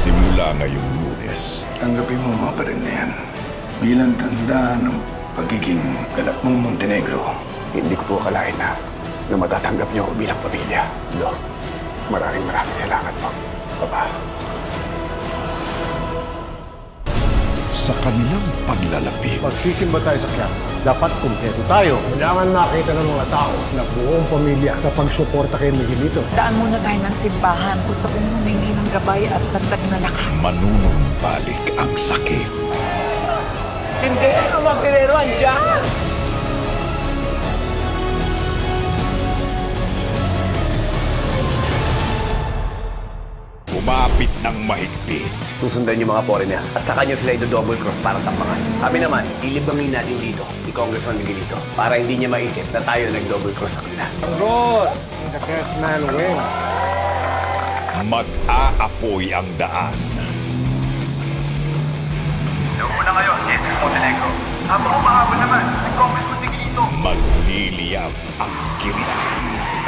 Simula ngayong Lunes. Tanggapin mo mga baril na yan bilang tanda ng pagiging galak mong Montenegro. Hindi ko po akalain na matatanggap niyo ako bilang pamilya. Dok, maraming salamat po. Papa. Sa kanilang paglalapit, Magsisimba tayo sa club. Dapat kumpleto tayo. Kailangan makita ng mga tao na buong pamilya kapag suporta kay Miguelito. Daan muna tayo ng simbahan. Gusto kong humingi ng gabay at dagdag na lakas. manunumbalik ang sakit. Hindi! Ang mga Guerrero andyan! Umapit ng mahigpit. Susundan yung mga foreigner at saka nyo sila double cross para tampangan. Kami naman, ilibangin natin dito ni Congressman Miguelito para hindi niya maisip na tayo nag-double cross sa kanila. Roll! The best man win. Mag-aapoy ang daan. Doon muna kayo, CSS Montenegro. Habang umahabol naman, si Congressman Miguelito. Magliliyab ang kirita.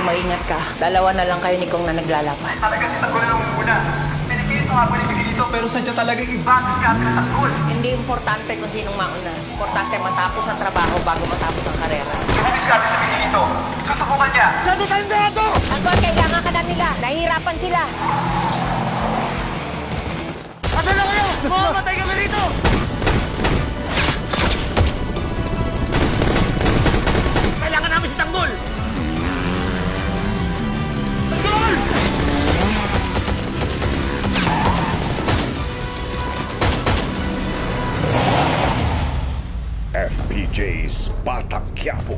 Mag-ingat ka. Dalawa na lang kayo ni Kong na naglalaban. Talaga si Tanggol na muna. Pinipilit ang habol ni Miguelito pero sadya talagang iba ang kapit ng Tanggol. Hindi importante kung sinong mauna. Importante matapos ang trabaho bago matapos ang karera. Sumiskate sa Miguelito. Susubukan niya. Tanggol, kailangan ka na nila. Nahihirapan sila. Asan na kayo? Mamamatay kami rito! Kailangan namin si Tanggol! Tanggol! FPJ's Batang Quiapo.